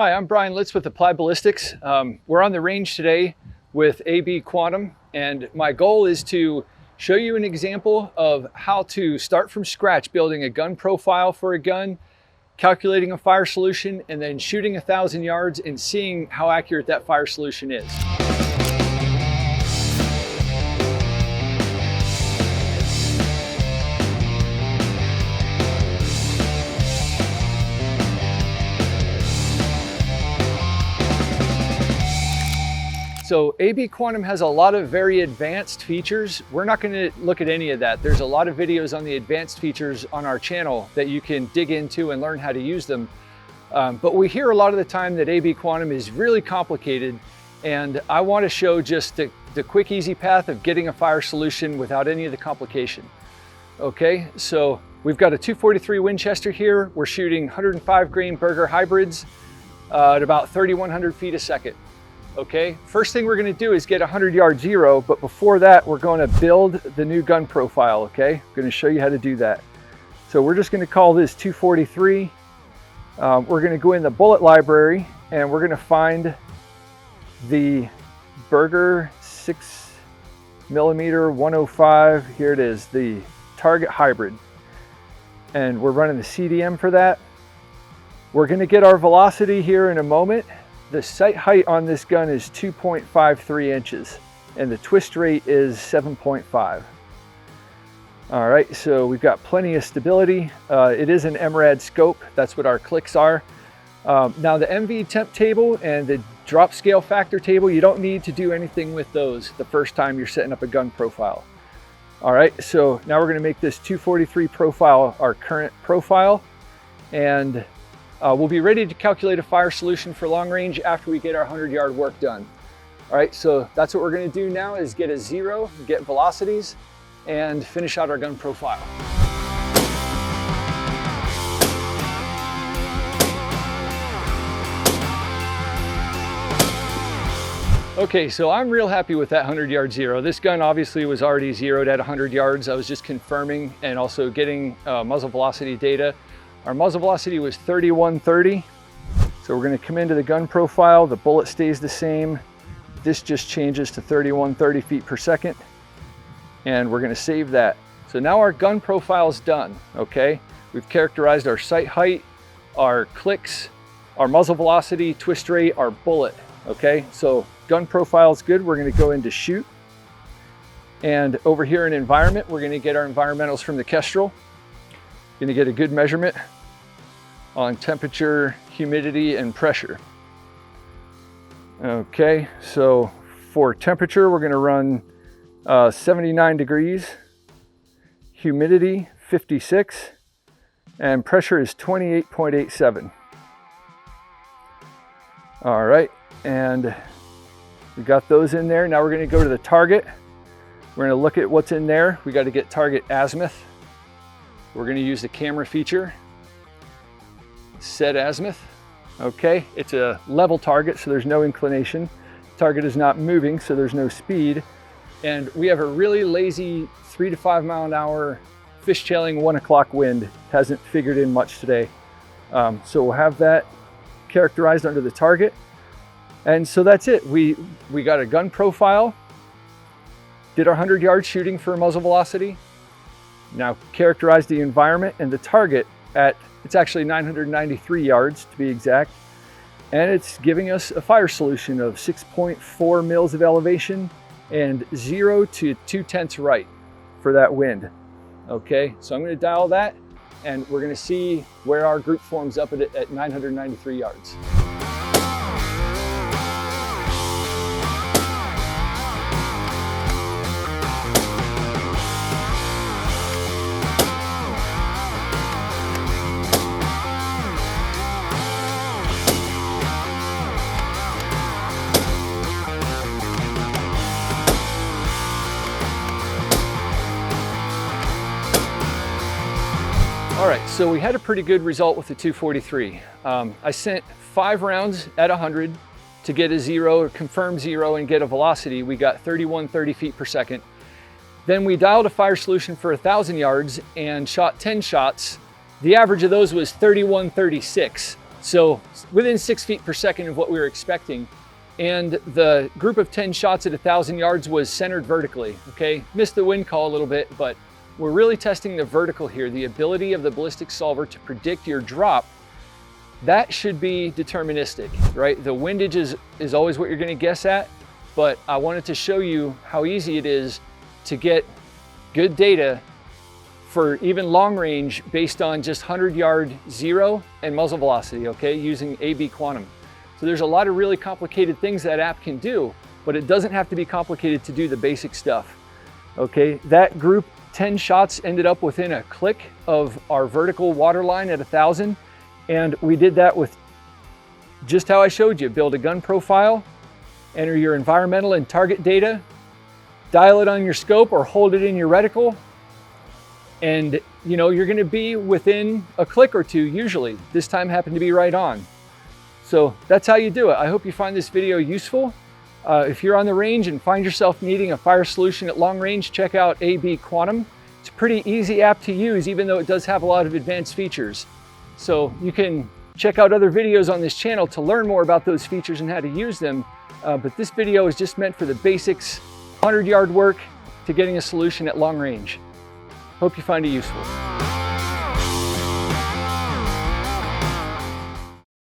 Hi, I'm Bryan Litz with Applied Ballistics. We're on the range today with AB Quantum, and my goal is to show you an example of how to start from scratch building a gun profile for a gun, calculating a fire solution, and then shooting 1,000 yards and seeing how accurate that fire solution is. So AB Quantum has a lot of very advanced features. We're not going to look at any of that. There's a lot of videos on the advanced features on our channel that you can dig into and learn how to use them. But we hear a lot of the time that AB Quantum is really complicated, and I want to show just the quick, easy path of getting a fire solution without any of the complication. Okay, so we've got a 243 Winchester here. We're shooting 105 grain Berger hybrids at about 3,100 feet a second. Okay, first thing we're going to do is get 100-yard zero, but before that, we're going to build the new gun profile, okay? I'm going to show you how to do that. So we're just going to call this 243. We're going to go in the bullet library, and we're going to find the Berger 6mm 105. Here it is, the Target Hybrid. And we're running the CDM for that. We're going to get our velocity here in a moment. The sight height on this gun is 2.53 inches and the twist rate is 7.5. All right, so we've got plenty of stability. It is an MRAD scope. That's what our clicks are. Now the MV temp table and the drop scale factor table, you don't need to do anything with those the first time you're setting up a gun profile. All right, so now we're going to make this 243 profile our current profile, and we'll be ready to calculate a fire solution for long range after we get our 100-yard work done. All right, so that's what we're going to do now, is get a zero, get velocities, and finish out our gun profile. Okay, so I'm real happy with that 100-yard zero. This gun obviously was already zeroed at 100 yards. I was just confirming and also getting muzzle velocity data. Our muzzle velocity was 3130. So we're going to come into the gun profile. The bullet stays the same. This just changes to 3130 feet per second. And we're going to save that. So now our gun profile is done. Okay. We've characterized our sight height, our clicks, our muzzle velocity, twist rate, our bullet. Okay. So gun profile is good. We're going to go into shoot. And over here in environment, we're going to get our environmentals from the Kestrel. Going to get a good measurement on temperature, humidity, and pressure. Okay, so for temperature, we're going to run 79 degrees, humidity 56, and pressure is 28.87. All right, and we got those in there. Now we're going to go to the target. We're going to look at what's in there. We got to get target azimuth. We're going to use the camera feature, set azimuth. Okay, it's a level target, so there's no inclination. Target is not moving, so there's no speed. And we have a really lazy 3 to 5 mile an hour fishtailing 1 o'clock wind. Hasn't figured in much today. So we'll have that characterized under the target. And so that's it. We got a gun profile, did our 100-yard shooting for muzzle velocity. Now characterize the environment and the target at, it's actually 993 yards to be exact. And it's giving us a fire solution of 6.4 mils of elevation and 0 to 2/10 right for that wind. Okay, so I'm going to dial that and we're going to see where our group forms up at 993 yards. All right, so we had a pretty good result with the 243. I sent 5 rounds at 100 to get a zero, or confirm zero, and get a velocity. We got 3130 feet per second. Then we dialed a fire solution for 1,000 yards and shot 10 shots. The average of those was 3136. So within 6 feet per second of what we were expecting. And the group of 10 shots at 1,000 yards was centered vertically, okay? Missed the wind call a little bit, but we're really testing the vertical here, the ability of the ballistic solver to predict your drop. That should be deterministic, right? The windage is always what you're gonna guess at, but I wanted to show you how easy it is to get good data for even long range based on just 100-yard zero and muzzle velocity, okay? Using AB Quantum. So there's a lot of really complicated things that app can do, but it doesn't have to be complicated to do the basic stuff, okay? That group, 10 shots ended up within a click of our vertical water line at 1,000, and we did that with just how I showed you. Build a gun profile, enter your environmental and target data, dial it on your scope or hold it in your reticle, and you're gonna be within a click or two usually. This time happened to be right on. So that's how you do it. I hope you find this video useful. If you're on the range and find yourself needing a fire solution at long range, check out AB Quantum. It's a pretty easy app to use, even though it does have a lot of advanced features. So you can check out other videos on this channel to learn more about those features and how to use them. But this video is just meant for the basics, 100-yard work to getting a solution at long range. Hope you find it useful.